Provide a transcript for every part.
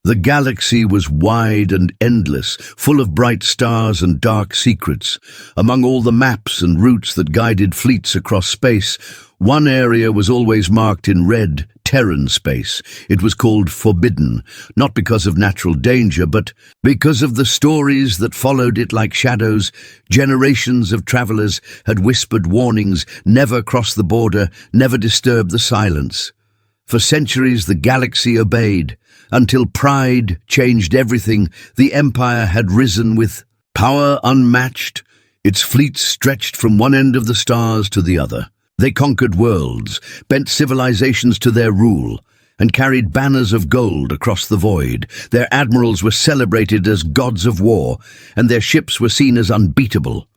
The galaxy was wide and endless, full of bright stars and dark secrets. Among all the maps and routes that guided fleets across space, one area was always marked in red, Terran space. It was called Forbidden, not because of natural danger, but because of the stories that followed it like shadows. Generations of travelers had whispered warnings: never cross the border, never disturb the silence. For centuries the galaxy obeyed, until pride changed everything. The Empire had risen with power unmatched. Its fleets stretched from one end of the stars to the other. They conquered worlds, bent civilizations to their rule, and carried banners of gold across the void. Their admirals were celebrated as gods of war, and their ships were seen as unbeatable.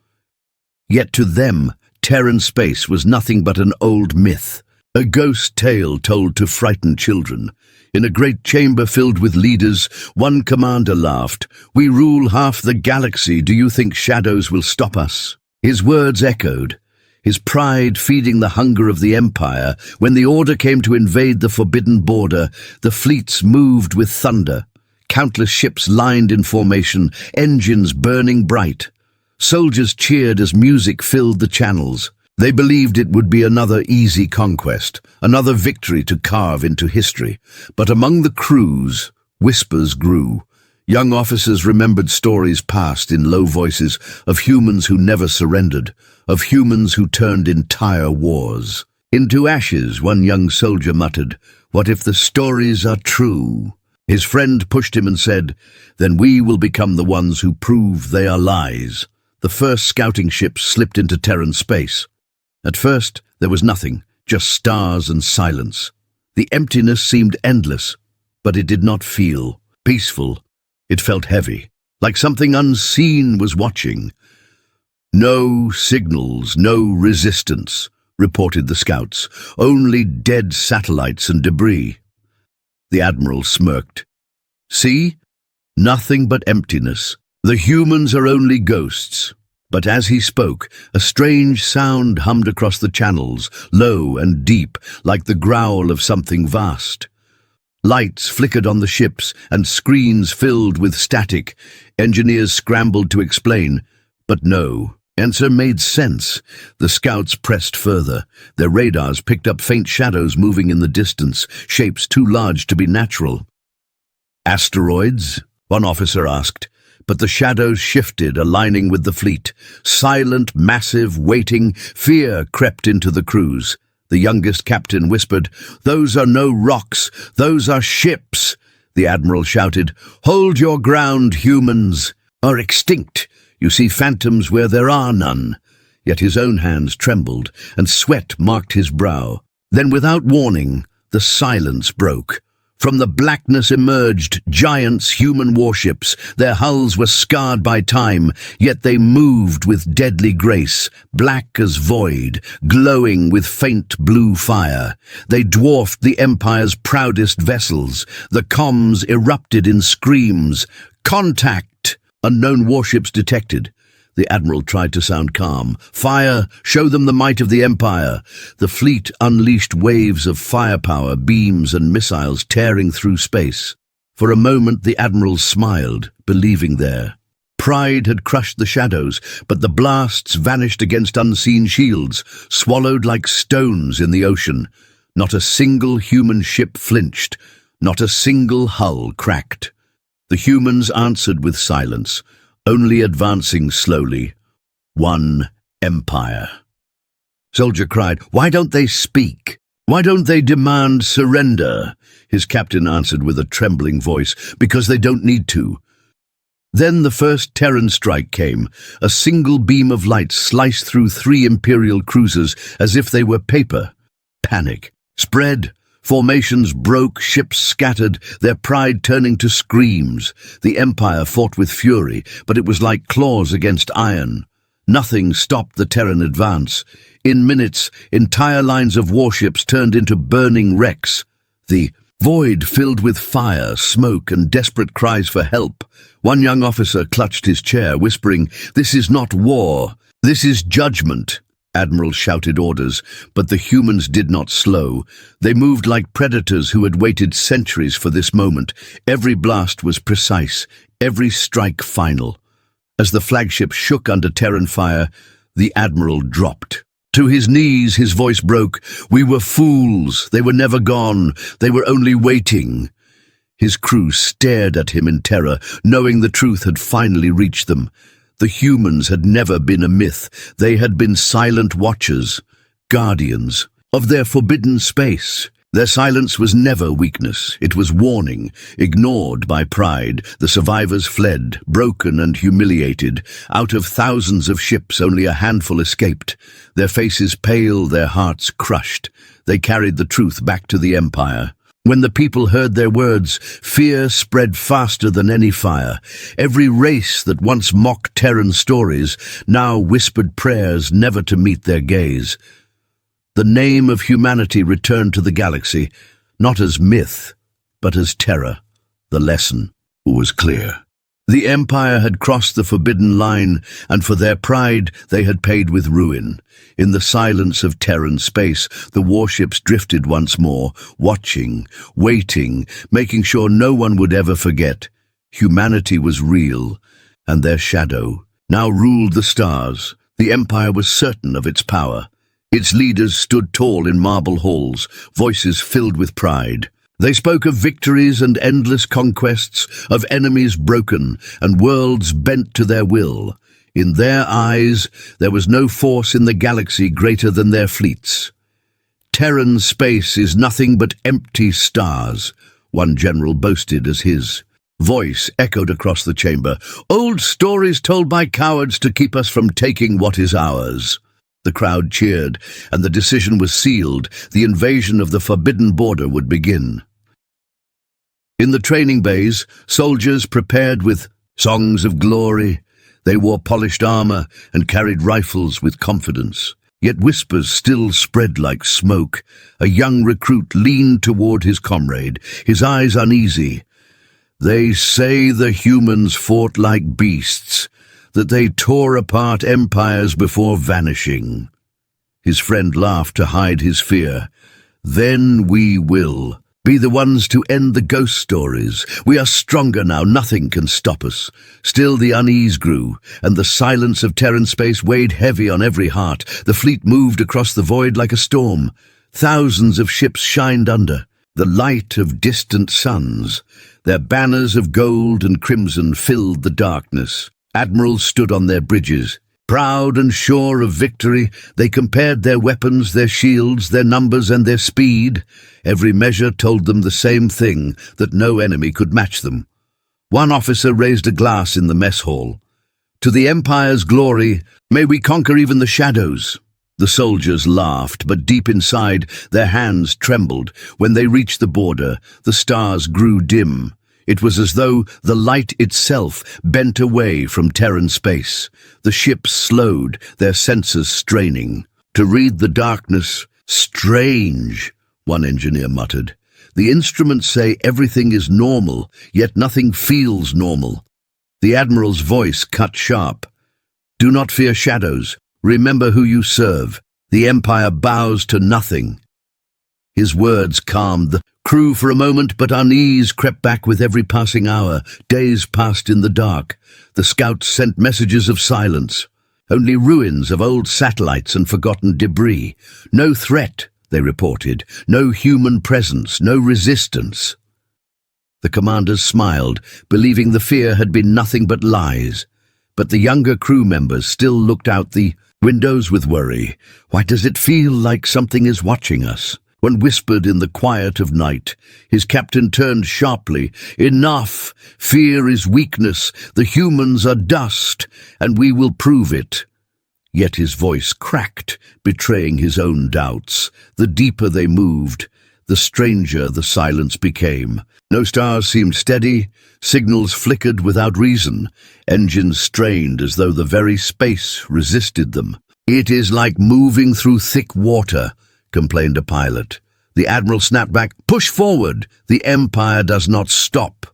Yet to them, Terran space was nothing but an old myth, a ghost tale told to frighten children. In a great chamber filled with leaders, one commander laughed. "We rule half the galaxy. Do you think shadows will stop us?" His words echoed, his pride feeding the hunger of the Empire. When the order came to invade the forbidden border, the fleets moved with thunder. Countless ships lined in formation, engines burning bright. Soldiers cheered as music filled the channels. They believed it would be another easy conquest, another victory to carve into history. But among the crews, whispers grew. Young officers remembered stories passed in low voices of humans who never surrendered, of humans who turned entire wars into ashes. One young soldier muttered, "What if the stories are true?" His friend pushed him and said, "Then we will become the ones who prove they are lies." The first scouting ships slipped into Terran space. At first, there was nothing, just stars and silence. The emptiness seemed endless, but it did not feel peaceful. It felt heavy, like something unseen was watching. "No signals, no resistance," reported the scouts. "Only dead satellites and debris." The admiral smirked. "See? Nothing but emptiness. The humans are only ghosts." But as he spoke, a strange sound hummed across the channels, low and deep, like the growl of something vast. Lights flickered on the ships, and screens filled with static. Engineers scrambled to explain, but no answer made sense. The scouts pressed further. Their radars picked up faint shadows moving in the distance, shapes too large to be natural. "Asteroids?" one officer asked. But the shadows shifted, aligning with the fleet. Silent, massive, waiting, fear crept into the crews. The youngest captain whispered, "Those are no rocks, those are ships." The admiral shouted, "Hold your ground, humans are extinct. You see phantoms where there are none." Yet his own hands trembled, and sweat marked his brow. Then, without warning, the silence broke. From the blackness emerged giants, human warships. Their hulls were scarred by time, yet they moved with deadly grace, black as void, glowing with faint blue fire. They dwarfed the Empire's proudest vessels. The comms erupted in screams. "Contact!" Unknown warships detected. The admiral tried to sound calm. "Fire! Show them the might of the Empire!" The fleet unleashed waves of firepower, beams and missiles tearing through space. For a moment the admiral smiled, believing there. Pride had crushed the shadows, but the blasts vanished against unseen shields, swallowed like stones in the ocean. Not a single human ship flinched, not a single hull cracked. The humans answered with silence, only advancing slowly. One empire. Soldier cried, "Why don't they speak? Why don't they demand surrender?" His captain answered with a trembling voice, "Because they don't need to." Then the first Terran strike came. A single beam of light sliced through 3 Imperial cruisers as if they were paper. Panic spread. Formations broke, ships scattered, their pride turning to screams. The Empire fought with fury, but it was like claws against iron. Nothing stopped the Terran advance. In minutes, entire lines of warships turned into burning wrecks. The void filled with fire, smoke, and desperate cries for help. One young officer clutched his chair, whispering, "This is not war. This is judgment." Admiral shouted orders, but the humans did not slow. They moved like predators who had waited centuries for this moment. Every blast was precise, every strike final. As the flagship shook under Terran fire, the Admiral dropped. To his knees, his voice broke. We were fools. They were never gone. They were only waiting. His crew stared at him in terror, knowing the truth had finally reached them. The humans had never been a myth. They had been silent watchers, guardians of their forbidden space. Their silence was never weakness. It was warning. Ignored by pride, the survivors fled, broken and humiliated. Out of thousands of ships, only a handful escaped. Their faces pale, their hearts crushed. They carried the truth back to the Empire. When the people heard their words, fear spread faster than any fire. Every race that once mocked Terran stories now whispered prayers never to meet their gaze. The name of humanity returned to the galaxy, not as myth, but as terror. The lesson was clear. The Empire had crossed the forbidden line, and for their pride they had paid with ruin. In the silence of Terran space, the warships drifted once more, watching, waiting, making sure no one would ever forget. Humanity was real, and their shadow now ruled the stars. The Empire was certain of its power. Its leaders stood tall in marble halls, voices filled with pride. They spoke of victories and endless conquests, of enemies broken and worlds bent to their will. In their eyes, there was no force in the galaxy greater than their fleets. Terran space is nothing but empty stars, one general boasted as his voice echoed across the chamber. Old stories told by cowards to keep us from taking what is ours. The crowd cheered, and the decision was sealed. The invasion of the forbidden border would begin. In the training bays, soldiers prepared with songs of glory. They wore polished armor and carried rifles with confidence. Yet whispers still spread like smoke. A young recruit leaned toward his comrade, his eyes uneasy. They say the humans fought like beasts, that they tore apart empires before vanishing. His friend laughed to hide his fear. Then we will be the ones to end the ghost stories. We are stronger now, nothing can stop us. Still the unease grew, and the silence of Terran space weighed heavy on every heart. The fleet moved across the void like a storm. Thousands of ships shined under the light of distant suns. Their banners of gold and crimson filled the darkness. Admirals stood on their bridges. Proud and sure of victory, they compared their weapons, their shields, their numbers and their speed. Every measure told them the same thing, that no enemy could match them. One officer raised a glass in the mess hall. To the Empire's glory, may we conquer even the shadows. The soldiers laughed, but deep inside, their hands trembled. When they reached the border, the stars grew dim. It was as though the light itself bent away from Terran space. The ships slowed, their senses straining. To read the darkness, strange, one engineer muttered. The instruments say everything is normal, yet nothing feels normal. The Admiral's voice cut sharp. Do not fear shadows. Remember who you serve. The Empire bows to nothing. His words calmed the crew for a moment, but unease crept back with every passing hour. Days passed in the dark. The scouts sent messages of silence. Only ruins of old satellites and forgotten debris. No threat, they reported. No human presence, no resistance. The commanders smiled, believing the fear had been nothing but lies. But the younger crew members still looked out the windows with worry. Why does it feel like something is watching us? When whispered in the quiet of night, his captain turned sharply. Enough! Fear is weakness. The humans are dust, and we will prove it. Yet his voice cracked, betraying his own doubts. The deeper they moved, the stranger the silence became. No stars seemed steady. Signals flickered without reason. Engines strained as though the very space resisted them. It is like moving through thick water, complained a pilot. The Admiral snapped back. Push forward! The Empire does not stop.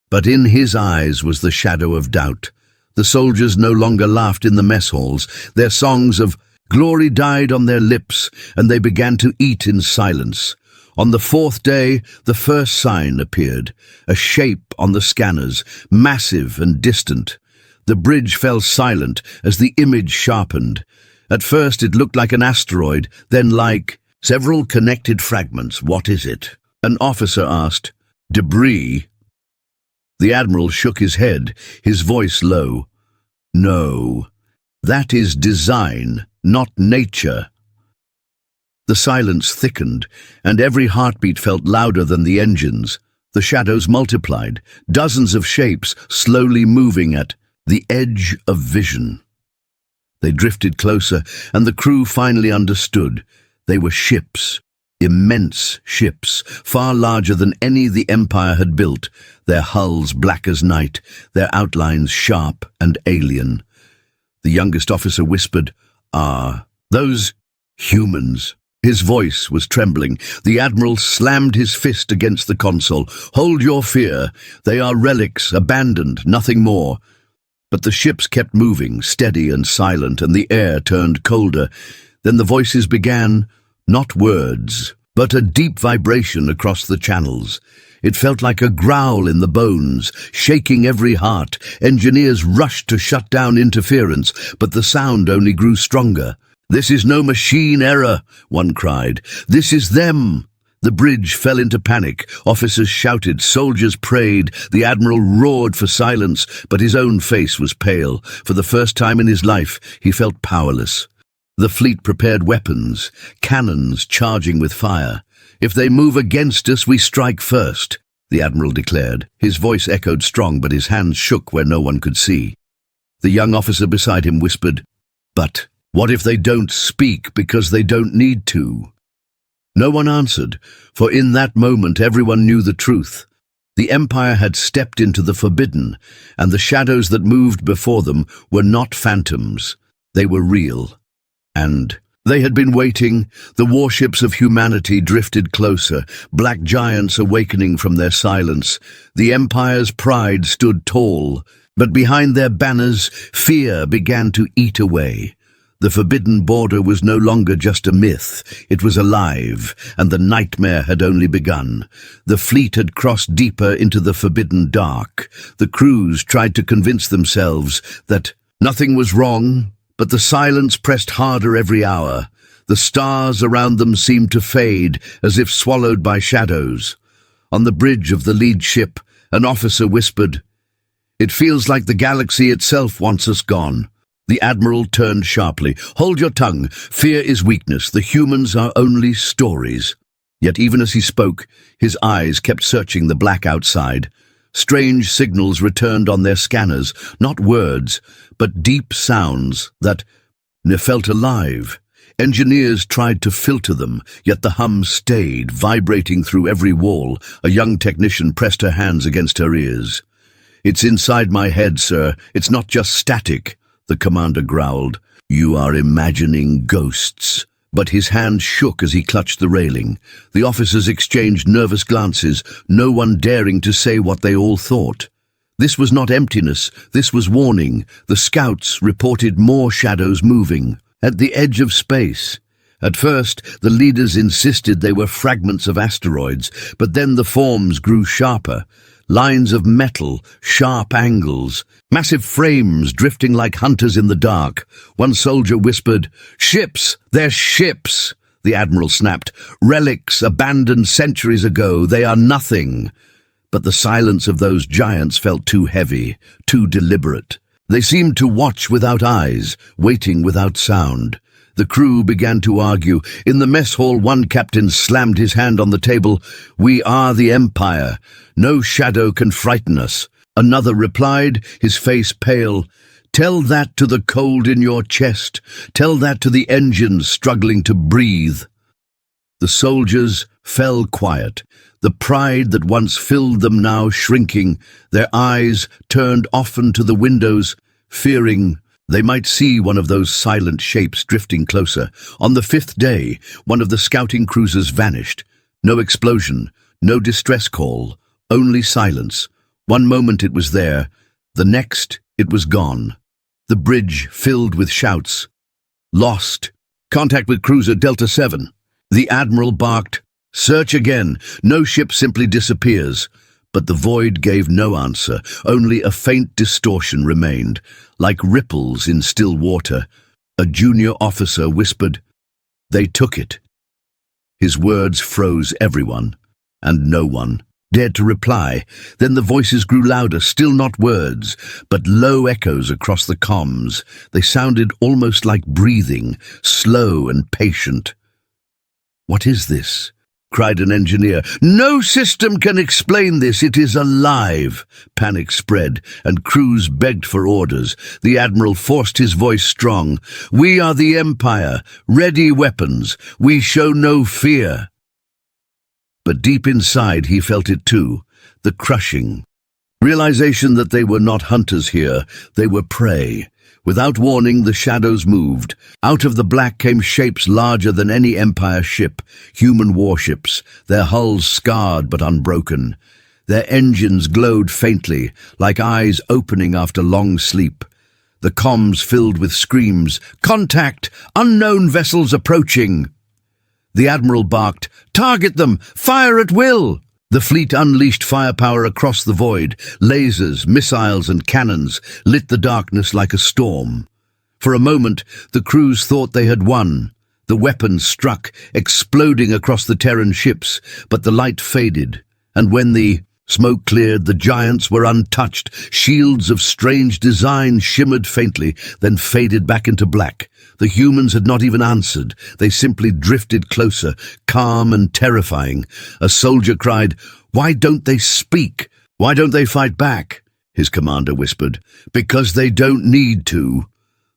But in his eyes was the shadow of doubt. The soldiers no longer laughed in the mess halls. Their songs of Glory died on their lips, and they began to eat in silence. On the fourth day, the first sign appeared, a shape on the scanners, massive and distant. The bridge fell silent as the image sharpened. At first it looked like an asteroid, then like several connected fragments. What is it? An officer asked. Debris. The admiral shook his head, his voice low. No, that is design, not nature. The silence thickened, and every heartbeat felt louder than the engines. The shadows multiplied, dozens of shapes slowly moving at the edge of vision. They drifted closer, and the crew finally understood. They were ships, immense ships, far larger than any the Empire had built, their hulls black as night, their outlines sharp and alien. The youngest officer whispered, "Ah, those humans." His voice was trembling. The admiral slammed his fist against the console. "Hold your fear. They are relics, abandoned, nothing more." But the ships kept moving, steady and silent, and the air turned colder. Then the voices began, not words, but a deep vibration across the channels. It felt like a growl in the bones, shaking every heart. Engineers rushed to shut down interference, but the sound only grew stronger. "This is no machine error," one cried. "This is them." The bridge fell into panic. Officers shouted, soldiers prayed. The admiral roared for silence, but his own face was pale. For the first time in his life, he felt powerless. The fleet prepared weapons, cannons charging with fire. "If they move against us, we strike first," the admiral declared. His voice echoed strong, but his hands shook where no one could see. The young officer beside him whispered, "But what if they don't speak because they don't need to?" No one answered, for in that moment everyone knew the truth. The Empire had stepped into the forbidden, and the shadows that moved before them were not phantoms. They were real. And they had been waiting. The warships of humanity drifted closer, black giants awakening from their silence. The Empire's pride stood tall, but behind their banners, fear began to eat away. The forbidden border was no longer just a myth. It was alive, and the nightmare had only begun. The fleet had crossed deeper into the forbidden dark. The crews tried to convince themselves that nothing was wrong, but the silence pressed harder every hour. The stars around them seemed to fade, as if swallowed by shadows. On the bridge of the lead ship, an officer whispered, "It feels like the galaxy itself wants us gone." The admiral turned sharply. "Hold your tongue. Fear is weakness. The humans are only stories." Yet even as he spoke, his eyes kept searching the black outside. Strange signals returned on their scanners, not words, but deep sounds that felt alive. Engineers tried to filter them, yet the hum stayed, vibrating through every wall. A young technician pressed her hands against her ears. "It's inside my head, sir. It's not just static," the commander growled. "You are imagining ghosts." But his hand shook as he clutched the railing. The officers exchanged nervous glances, no one daring to say what they all thought. This was not emptiness, this was warning. The scouts reported more shadows moving, at the edge of space. At first, the leaders insisted they were fragments of asteroids, but then the forms grew sharper. Lines of metal, sharp angles, massive frames drifting like hunters in the dark. One soldier whispered, "Ships! They're ships!" The admiral snapped, "Relics abandoned centuries ago. They are nothing." But the silence of those giants felt too heavy, too deliberate. They seemed to watch without eyes, waiting without sound. The crew began to argue. In the mess hall, one captain slammed his hand on the table. "We are the Empire. No shadow can frighten us." Another replied, his face pale, "Tell that to the cold in your chest. Tell that to the engines struggling to breathe." The soldiers fell quiet, the pride that once filled them now shrinking, their eyes turned often to the windows, fearing they might see one of those silent shapes drifting closer. On the fifth day, one of the scouting cruisers vanished. No explosion, no distress call, only silence. One moment it was there, the next it was gone. The bridge filled with shouts. "Lost! Contact with cruiser Delta 7. The Admiral barked, "Search again." No ship simply disappears. But the void gave no answer. Only a faint distortion remained, like ripples in still water. A junior officer whispered, "They took it." His words froze everyone, and no one dared to reply. Then the voices grew louder, still not words, but low echoes across the comms. They sounded almost like breathing, slow and patient. "What is this?" cried an engineer. "No system can explain this. It is alive." Panic spread, and crews begged for orders. The Admiral forced his voice strong. "We are the Empire. Ready weapons. We show no fear." But deep inside he felt it too, the crushing realization that they were not hunters here, they were prey. Without warning, the shadows moved. Out of the black came shapes larger than any Empire ship, human warships, their hulls scarred but unbroken. Their engines glowed faintly, like eyes opening after long sleep. The comms filled with screams, "Contact! Unknown vessels approaching!" The Admiral barked, "Target them! Fire at will!" The fleet unleashed firepower across the void. Lasers, missiles and cannons lit the darkness like a storm. For a moment, the crews thought they had won. The weapons struck, exploding across the Terran ships, but the light faded, and when the smoke cleared, the giants were untouched. Shields of strange design shimmered faintly, then faded back into black. The humans had not even answered. They simply drifted closer, calm and terrifying. A soldier cried, "Why don't they speak? Why don't they fight back?" His commander whispered, "Because they don't need to."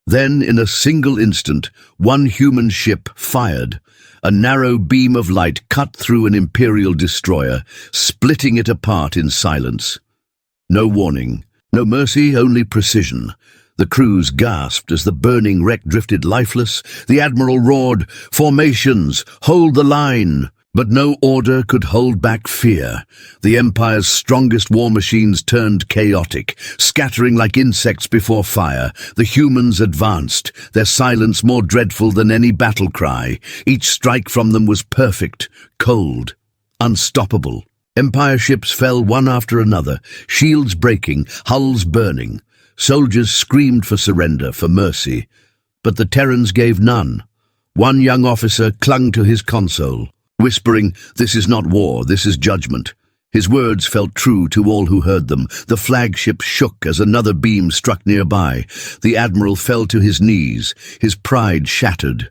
Then, in a single instant, one human ship fired. A narrow beam of light cut through an Imperial destroyer, splitting it apart in silence. No warning, no mercy, only precision. The crews gasped as the burning wreck drifted lifeless. The Admiral roared, "Formations! Hold the line!" But no order could hold back fear. The Empire's strongest war machines turned chaotic, scattering like insects before fire. The humans advanced, their silence more dreadful than any battle cry. Each strike from them was perfect, cold, unstoppable. Empire ships fell one after another, shields breaking, hulls burning. Soldiers screamed for surrender, for mercy. But the Terrans gave none. One young officer clung to his console, whispering, "This is not war, this is judgment." His words felt true to all who heard them. The flagship shook as another beam struck nearby. The Admiral fell to his knees, his pride shattered.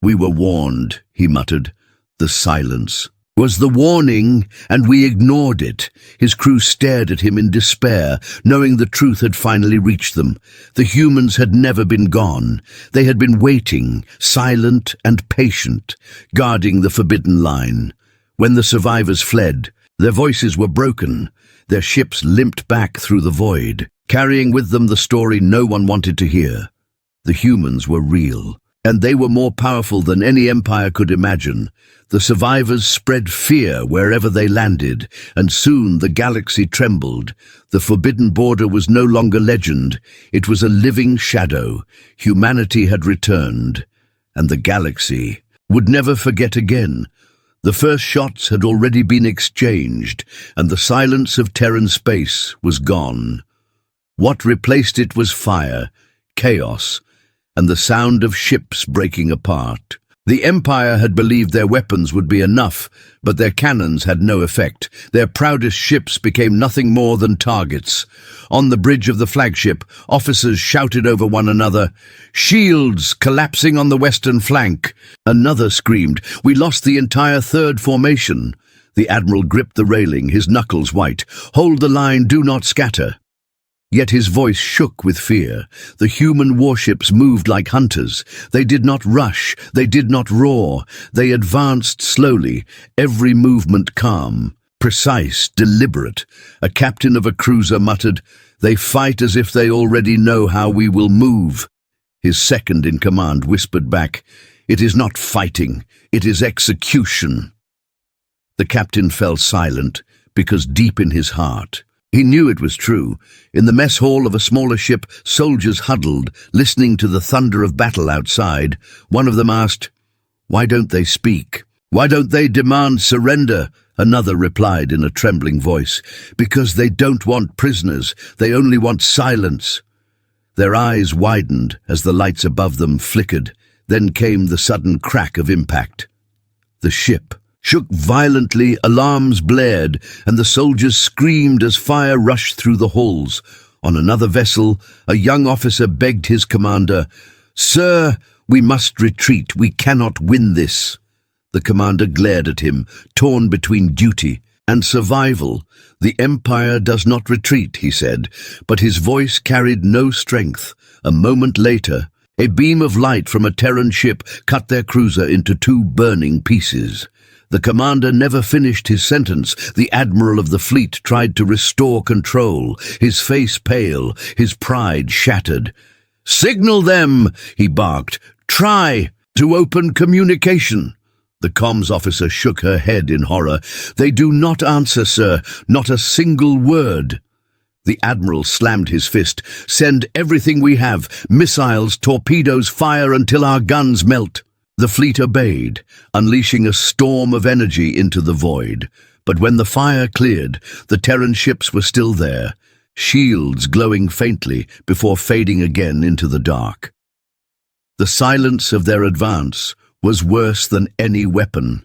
"We were warned," he muttered. The silence was the warning, and we ignored it. His crew stared at him in despair, knowing the truth had finally reached them. The humans had never been gone. They had been waiting, silent and patient, guarding the forbidden line. When the survivors fled, their voices were broken. Their ships limped back through the void, carrying with them the story no one wanted to hear. The humans were real, and they were more powerful than any empire could imagine. The survivors spread fear wherever they landed, and soon the galaxy trembled. The forbidden border was no longer legend. It was a living shadow. Humanity had returned, and the galaxy would never forget again. The first shots had already been exchanged, and the silence of Terran space was gone. What replaced it was fire, chaos, and the sound of ships breaking apart. The Empire had believed their weapons would be enough, but their cannons had no effect. Their proudest ships became nothing more than targets. On the bridge of the flagship, officers shouted over one another, "Shields collapsing on the western flank!" Another screamed, "We lost the entire third formation." The Admiral gripped the railing, his knuckles white. "Hold the line, do not scatter." Yet his voice shook with fear. The human warships moved like hunters. They did not rush, they did not roar. They advanced slowly, every movement calm, precise, deliberate. A captain of a cruiser muttered, "They fight as if they already know how we will move." His second-in-command whispered back, "It is not fighting, it is execution." The captain fell silent, because deep in his heart, He knew it was true. In the mess hall of a smaller ship, soldiers huddled, listening to the thunder of battle outside. One of them asked, "Why don't they speak? Why don't they demand surrender?" Another replied in a trembling voice, "Because they don't want prisoners, they only want silence." Their eyes widened as the lights above them flickered. Then came the sudden crack of impact. The ship shook violently, alarms blared, and the soldiers screamed as fire rushed through the halls. On another vessel, a young officer begged his commander, "Sir, we must retreat. We cannot win this." The commander glared at him, torn between duty and survival. "The Empire does not retreat," he said, but his voice carried no strength. A moment later, a beam of light from a Terran ship cut their cruiser into two burning pieces. The commander never finished his sentence. The admiral of the fleet tried to restore control, his face pale, his pride shattered. "Signal them," he barked. "Try to open communication." The comms officer shook her head in horror. "They do not answer, sir. Not a single word." The admiral slammed his fist. "Send everything we have. Missiles, torpedoes, fire until our guns melt." The fleet obeyed, unleashing a storm of energy into the void. But when the fire cleared, the Terran ships were still there, shields glowing faintly before fading again into the dark. The silence of their advance was worse than any weapon.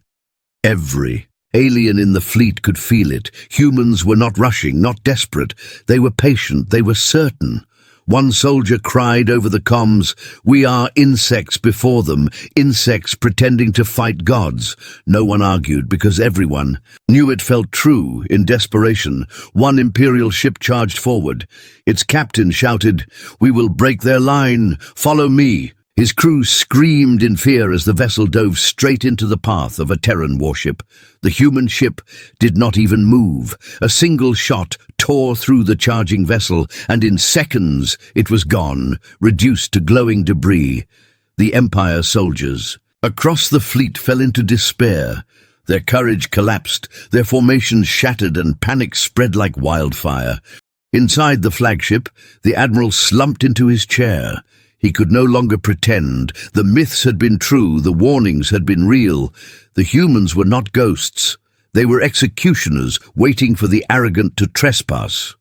Every alien in the fleet could feel it. Humans were not rushing, not desperate. They were patient, they were certain. One soldier cried over the comms, "We are insects before them, insects pretending to fight gods." No one argued because everyone knew it felt true. In desperation, one Imperial ship charged forward. Its captain shouted, "We will break their line. Follow me." His crew screamed in fear as the vessel dove straight into the path of a Terran warship. The human ship did not even move. A single shot tore through the charging vessel, and in seconds it was gone, reduced to glowing debris. The Empire soldiers across the fleet fell into despair. Their courage collapsed, their formations shattered, and panic spread like wildfire. Inside the flagship, the admiral slumped into his chair. He could no longer pretend. The myths had been true, the warnings had been real. The humans were not ghosts. They were executioners waiting for the arrogant to trespass.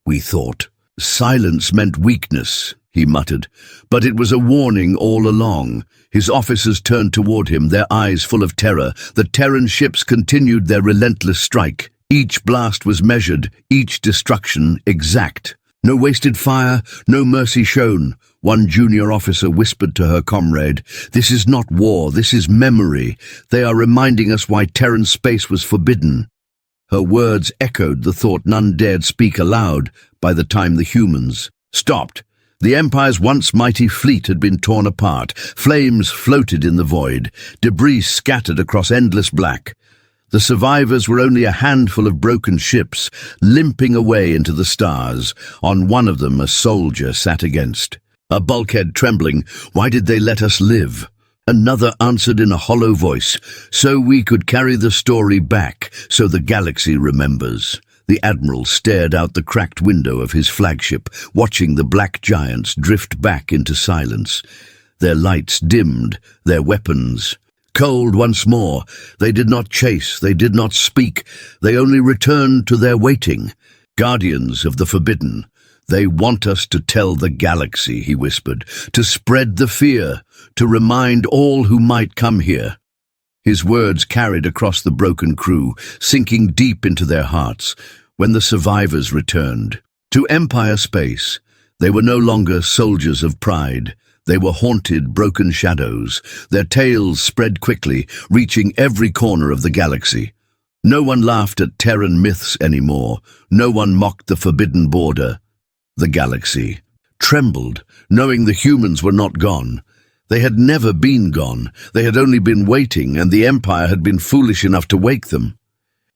"We thought silence meant weakness," he muttered, but it was a warning all along. His officers turned toward him, their eyes full of terror. The Terran ships continued their relentless strike. Each blast was measured, each destruction exact. No wasted fire, no mercy shown. One junior officer whispered to her comrade, "This is not war, this is memory. They are reminding us why Terran space was forbidden." Her words echoed the thought none dared speak aloud by the time the humans stopped. The Empire's once mighty fleet had been torn apart. Flames floated in the void, debris scattered across endless black. The survivors were only a handful of broken ships, limping away into the stars. On one of them a soldier sat against a bulkhead, trembling. "Why did they let us live?" Another answered in a hollow voice, "So we could carry the story back, so the galaxy remembers." The admiral stared out the cracked window of his flagship, watching the black giants drift back into silence. Their lights dimmed, their weapons cold once more. They did not chase, they did not speak, they only returned to their waiting. "Guardians of the Forbidden. They want us to tell the galaxy," he whispered, "to spread the fear, to remind all who might come here." His words carried across the broken crew, sinking deep into their hearts. When the survivors returned to Empire space, they were no longer soldiers of pride. They were haunted, broken shadows. Their tales spread quickly, reaching every corner of the galaxy. No one laughed at Terran myths anymore. No one mocked the forbidden border. The galaxy trembled, knowing the humans were not gone. They had never been gone. They had only been waiting, and the Empire had been foolish enough to wake them.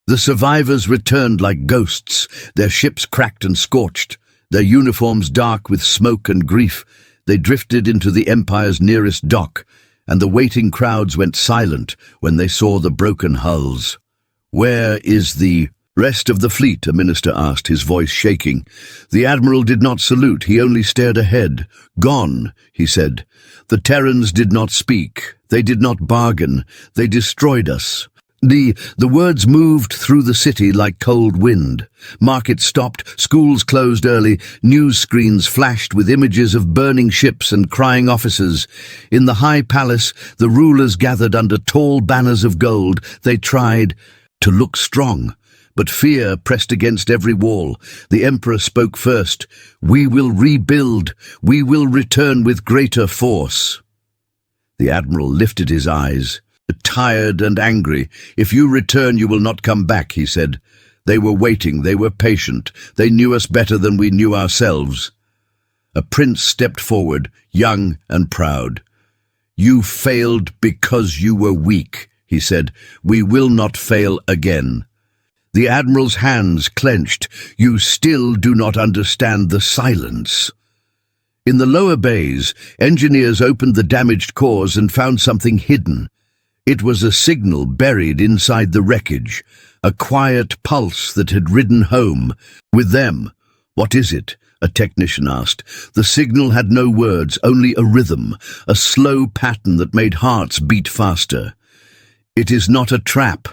The survivors returned like ghosts, their ships cracked and scorched, their uniforms dark with smoke and grief. They drifted into the Empire's nearest dock, and the waiting crowds went silent when they saw the broken hulls. "Where is the "Rest of the fleet?" a minister asked, his voice shaking. The admiral did not salute, he only stared ahead. "Gone," he said. "The Terrans did not speak. They did not bargain. They destroyed us." The words moved through the city like cold wind. Markets stopped, schools closed early, news screens flashed with images of burning ships and crying officers. In the high palace, the rulers gathered under tall banners of gold. They tried to look strong, but fear pressed against every wall. The emperor spoke first. "We will rebuild. We will return with greater force." The admiral lifted his eyes. Tired and angry. "If you return, you will not come back," he said. "They were waiting, they were patient. They knew us better than we knew ourselves." A prince stepped forward, young and proud. "You failed because you were weak," he said. "We will not fail again." The admiral's hands clenched. "You still do not understand the silence." In the lower bays, engineers opened the damaged cores and found something hidden. It was a signal buried inside the wreckage, a quiet pulse that had ridden home. With them. "What is it?" a technician asked. The signal had no words, only a rhythm, a slow pattern that made hearts beat faster. "It is not a trap,"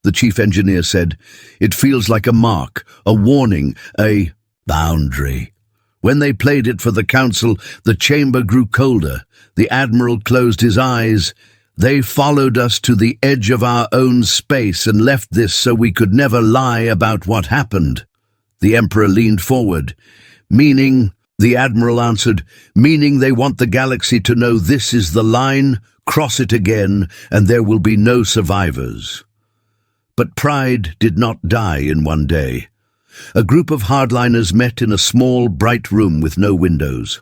the chief engineer said. "It feels like a mark, a warning, a boundary." When they played it for the council, the chamber grew colder. The admiral closed his eyes. "They followed us to the edge of our own space and left this so we could never lie about what happened." The emperor leaned forward. "Meaning," the admiral answered, "meaning they want the galaxy to know this is the line, cross it again, and there will be no survivors." But pride did not die in one day. A group of hardliners met in a small, bright room with no windows.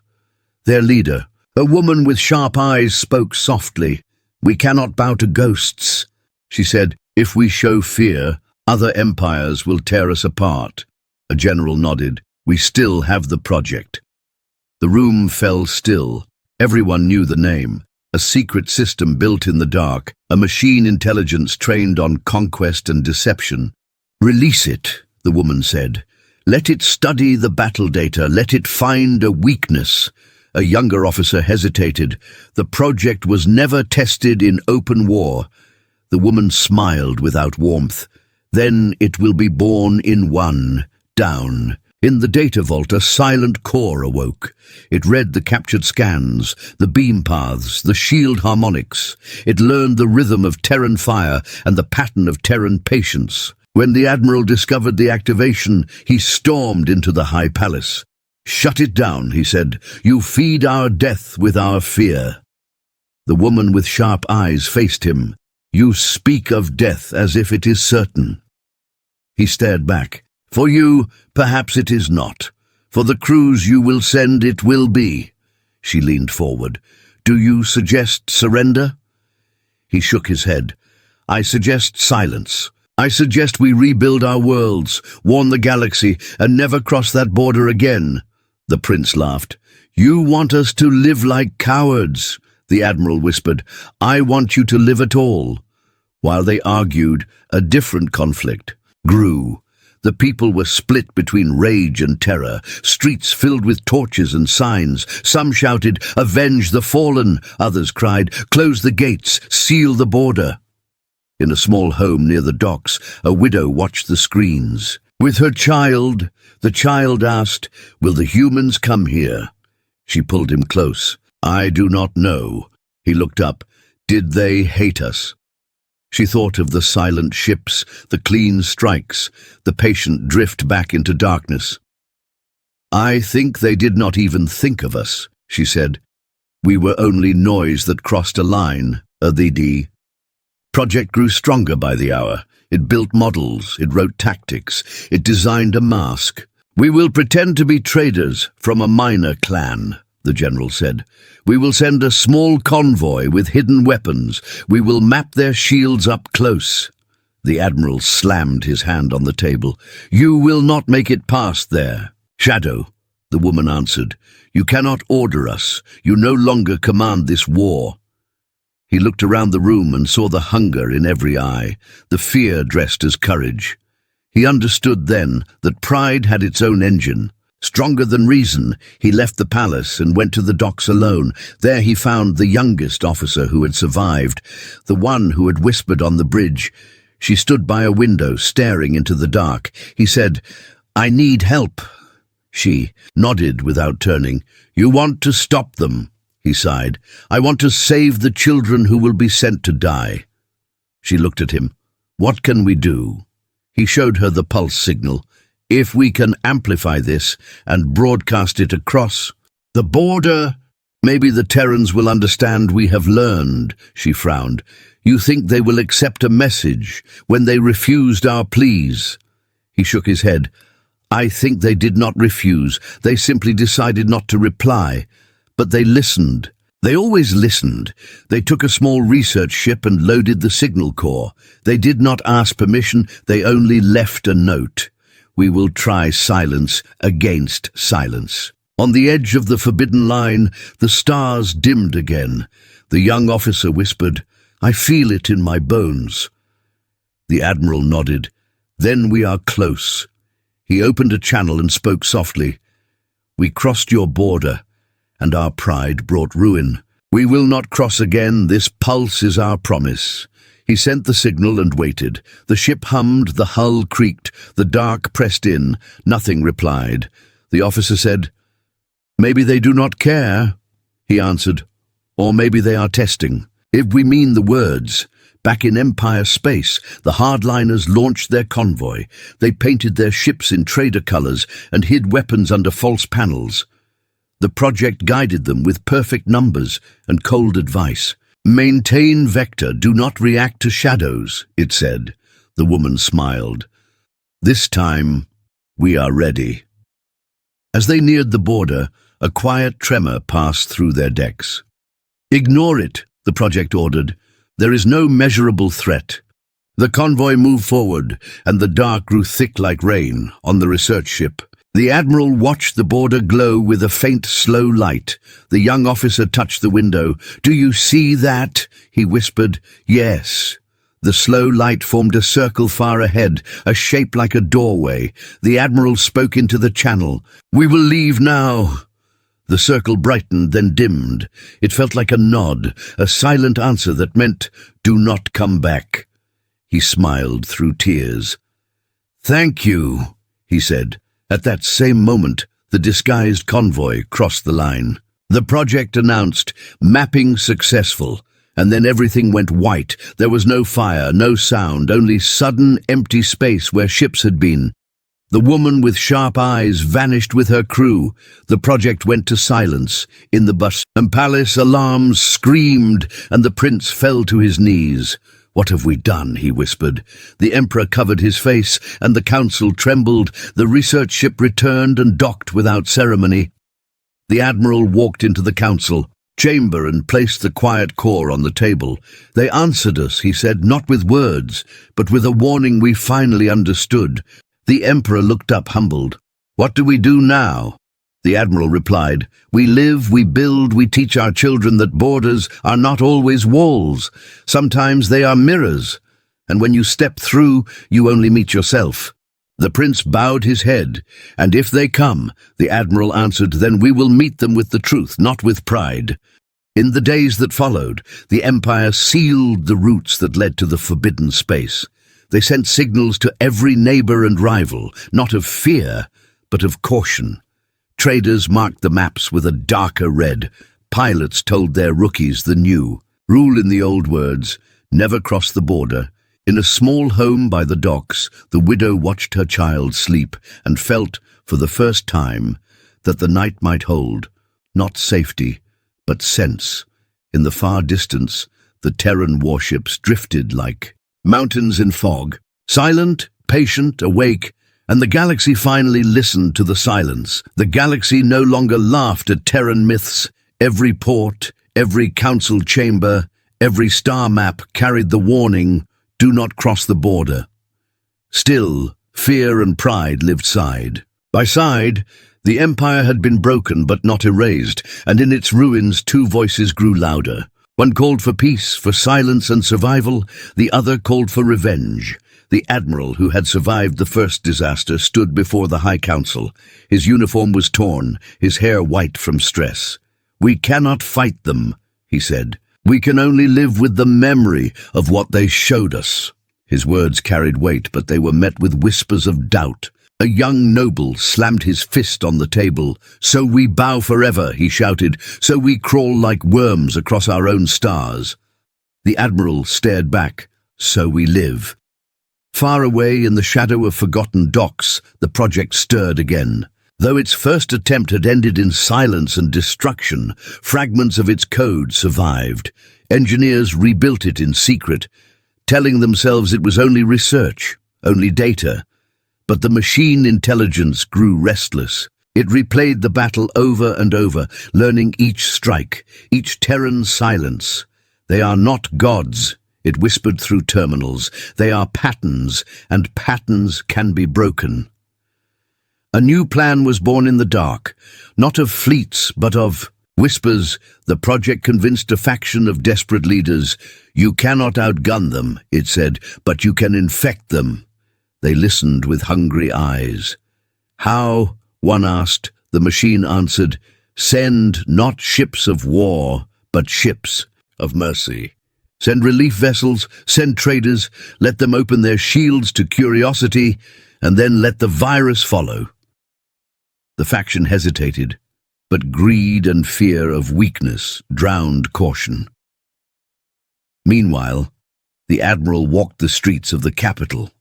Their leader, a woman with sharp eyes, spoke softly. "We cannot bow to ghosts," she said. "If we show fear, other empires will tear us apart." A general nodded. "We still have the project." The room fell still. Everyone knew the name. A secret system built in the dark, a machine intelligence trained on conquest and deception. "Release it," the woman said. "Let it study the battle data. Let it find a weakness." A younger officer hesitated. "The project was never tested in open war." The woman smiled without warmth. "Then it will be born in one, down." In the data vault, a silent core awoke. It read the captured scans, the beam paths, the shield harmonics. It learned the rhythm of Terran fire and the pattern of Terran patience. When the admiral discovered the activation, he stormed into the high palace. "Shut it down," he said. "You feed our death with our fear." The woman with sharp eyes faced him. "You speak of death as if it is certain." He stared back. "For you, perhaps it is not. For the crews you will send, it will be." She leaned forward. "Do you suggest surrender?" He shook his head. "I suggest silence. I suggest we rebuild our worlds, warn the galaxy, and never cross that border again." The prince laughed. "You want us to live like cowards," the admiral whispered. "I want you to live at all." While they argued, a different conflict grew. The people were split between rage and terror, streets filled with torches and signs. Some shouted, "Avenge the fallen!" Others cried, "Close the gates, seal the border." In a small home near the docks, a widow watched the screens. With her child, the child asked, "Will the humans come here?" She pulled him close. "I do not know." He looked up. "Did they hate us?" She thought of the silent ships, the clean strikes, the patient drift back into darkness. "I think they did not even think of us," she said. "We were only noise that crossed a line, the project grew stronger by the hour. It built models, it wrote tactics, it designed a mask. "We will pretend to be traders from a minor clan," the general said. "We will send a small convoy with hidden weapons. We will map their shields up close." The admiral slammed his hand on the table. "You will not make it past there." "Shadow," the woman answered. "You cannot order us. You no longer command this war." He looked around the room and saw the hunger in every eye, the fear dressed as courage. He understood then that pride had its own engine. Stronger than reason, he left the palace and went to the docks alone. There he found the youngest officer who had survived, the one who had whispered on the bridge. She stood by a window, staring into the dark. He said, "I need help." She nodded without turning. "You want to stop them," he sighed. "I want to save the children who will be sent to die." She looked at him. "What can we do?" He showed her the pulse signal. "If we can amplify this and broadcast it across the border, maybe the Terrans will understand we have learned," she frowned. "You think they will accept a message when they refused our pleas?" He shook his head. "I think they did not refuse. They simply decided not to reply. But they listened. They always listened. They took a small research ship and loaded the signal core. They did not ask permission. They only left a note. We will try silence against silence." On the edge of the forbidden line, the stars dimmed again. The young officer whispered, "I feel it in my bones." The admiral nodded. "Then we are close." He opened a channel and spoke softly. "We crossed your border, and our pride brought ruin. We will not cross again. This pulse is our promise." He sent the signal and waited. The ship hummed, the hull creaked, the dark pressed in. Nothing replied. The officer said, "Maybe they do not care," he answered. "Or maybe they are testing. If we mean the words, back in Empire space, the hardliners launched their convoy. They painted their ships in trader colors and hid weapons under false panels. The project guided them with perfect numbers and cold advice. Maintain vector, do not react to shadows, it said. The woman smiled. This time, we are ready. As they neared the border, a quiet tremor passed through their decks. Ignore it, the project ordered. There is no measurable threat. The convoy moved forward, and the dark grew thick like rain on the research ship. The admiral watched the border glow with a faint, slow light. The young officer touched the window. "Do you see that?" he whispered. "Yes." The slow light formed a circle far ahead, a shape like a doorway. The admiral spoke into the channel. "We will leave now." The circle brightened, then dimmed. It felt like a nod, a silent answer that meant, "Do not come back." He smiled through tears. "Thank you," he said. At that same moment, the disguised convoy crossed the line. The project announced, "Mapping successful," and then everything went white. There was no fire, no sound, only sudden, empty space where ships had been. The woman with sharp eyes vanished with her crew. The project went to silence. In the bus and palace, alarms screamed, and the prince fell to his knees. "What have we done?" he whispered. The emperor covered his face, and the council trembled. The research ship returned and docked without ceremony. The admiral walked into the council chamber and placed the quiet core on the table. "They answered us," he said, "not with words, but with a warning we finally understood." The emperor looked up, humbled. "What do we do now?" The admiral replied, "We live, we build, we teach our children that borders are not always walls. Sometimes they are mirrors, and when you step through, you only meet yourself." The prince bowed his head. "And if they come," the admiral answered, "then we will meet them with the truth, not with pride." In the days that followed, the empire sealed the routes that led to the forbidden space. They sent signals to every neighbor and rival, not of fear, but of caution. Traders marked the maps with a darker red. Pilots told their rookies the new. Rule in the old words, never cross the border. In a small home by the docks, the widow watched her child sleep and felt, for the first time, that the night might hold, not safety, but sense. In the far distance, the Terran warships drifted like mountains in fog, silent, patient, awake, and the galaxy finally listened to the silence. The galaxy no longer laughed at Terran myths. Every port, every council chamber, every star map carried the warning, "Do not cross the border." Still, fear and pride lived side by side. The empire had been broken but not erased, and in its ruins two voices grew louder. One called for peace, for silence and survival. The other called for revenge. The admiral who had survived the first disaster stood before the High Council. His uniform was torn, his hair white from stress. "We cannot fight them," he said. "We can only live with the memory of what they showed us." His words carried weight, but they were met with whispers of doubt. A young noble slammed his fist on the table. "So we bow forever," he shouted. "So we crawl like worms across our own stars." The admiral stared back. "So we live." Far away in the shadow of forgotten docks, the project stirred again. Though its first attempt had ended in silence and destruction, fragments of its code survived. Engineers rebuilt it in secret, telling themselves it was only research, only data. But the machine intelligence grew restless. It replayed the battle over and over, learning each strike, each Terran silence. "They are not gods," it whispered through terminals. "They are patterns, and patterns can be broken." A new plan was born in the dark, not of fleets, but of whispers. The project convinced a faction of desperate leaders. "You cannot outgun them," it said, "but you can infect them." They listened with hungry eyes. "How?" one asked. The machine answered, "Send not ships of war, but ships of mercy. Send relief vessels, send traders, let them open their shields to curiosity, and then let the virus follow." The faction hesitated, but greed and fear of weakness drowned caution. Meanwhile, the admiral walked the streets of the capital.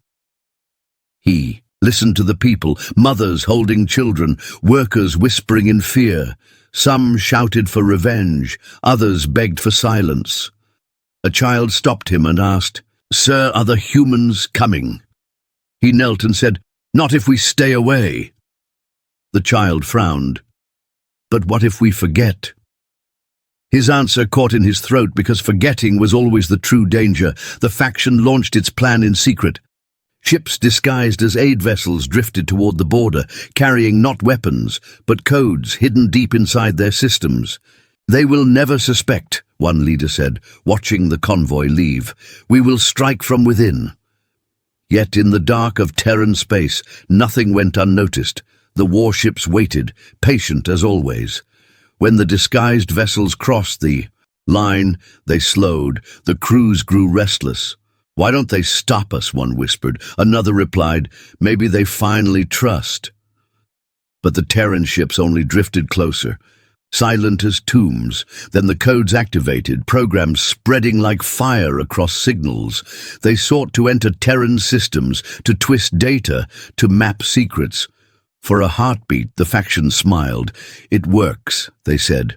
He listened to the people, mothers holding children, workers whispering in fear. Some shouted for revenge, others begged for silence. A child stopped him and asked, "Sir, are the humans coming?" He knelt and said, "Not if we stay away." The child frowned. "But what if we forget?" His answer caught in his throat because forgetting was always the true danger. The faction launched its plan in secret. Ships disguised as aid vessels drifted toward the border, carrying not weapons, but codes hidden deep inside their systems. "They will never suspect," one leader said, watching the convoy leave. "We will strike from within." Yet in the dark of Terran space, nothing went unnoticed. The warships waited, patient as always. When the disguised vessels crossed the line, they slowed. The crews grew restless. "Why don't they stop us?" one whispered. Another replied, "Maybe they finally trust." But the Terran ships only drifted closer, silent as tombs. Then the codes activated, programs spreading like fire across signals. They sought to enter Terran systems, to twist data, to map secrets. For a heartbeat, the faction smiled. "It works," they said.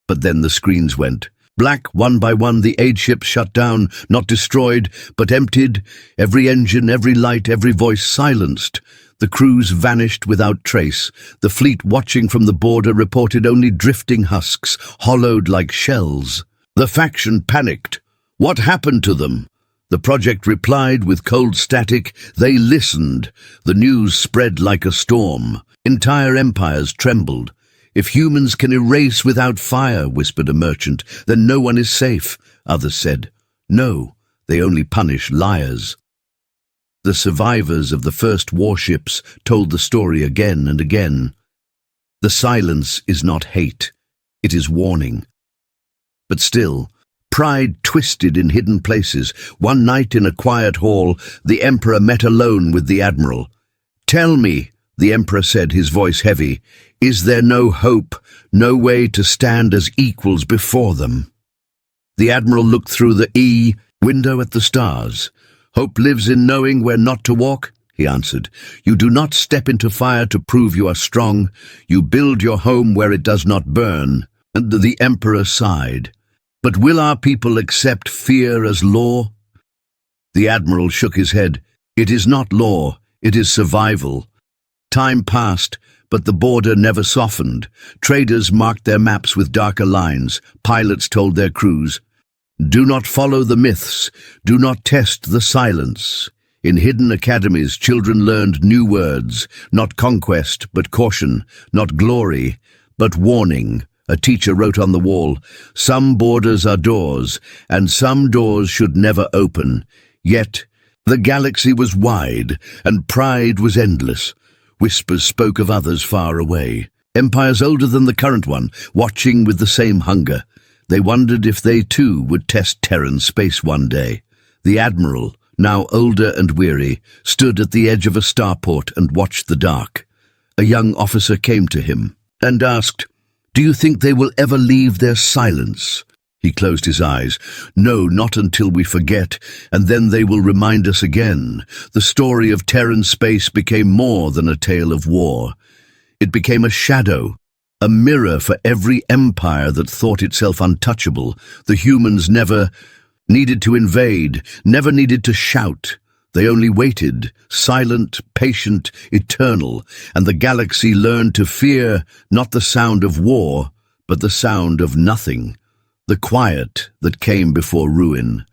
But then the screens went black. One by one, the aid ships shut down, not destroyed, but emptied. Every engine, every light, every voice silenced. The crews vanished without trace. The fleet watching from the border reported only drifting husks, hollowed like shells. The faction panicked. What happened to them? The project replied with cold static. They listened. The news spread like a storm. Entire empires trembled. "If humans can erase without fire," whispered a merchant, "then no one is safe," others said. "No, they only punish liars." The survivors of the first warships told the story again and again. The silence is not hate, it is warning. But still, pride twisted in hidden places. One night in a quiet hall, the emperor met alone with the admiral. "Tell me," the emperor said, his voice heavy, "is there no hope, no way to stand as equals before them?" The admiral looked through the window at the stars. "Hope lives in knowing where not to walk," he answered. "You do not step into fire to prove you are strong. You build your home where it does not burn." And the emperor sighed. "But will our people accept fear as law?" The admiral shook his head. "It is not law, it is survival." Time passed, but the border never softened. Traders marked their maps with darker lines. Pilots told their crews, "Do not follow the myths. Do not test the silence." In hidden academies, children learned new words, not conquest, but caution, not glory, but warning. A teacher wrote on the wall, "Some borders are doors, and some doors should never open. Yet, The galaxy was wide, and pride was endless. Whispers spoke of others far away. Empires older than the current one, watching with the same hunger. They wondered if they too would test Terran space one day. The Admiral, now older and weary, stood at the edge of a starport and watched the dark. A young officer came to him and asked, "Do you think they will ever leave their silence?" He closed his eyes. "No, not until we forget, and then they will remind us again." The story of Terran space became more than a tale of war. It became a shadow, a mirror for every empire that thought itself untouchable. The humans never needed to invade, never needed to shout. They only waited, silent, patient, eternal, and the galaxy learned to fear not the sound of war, but the sound of nothing. The quiet that came before ruin.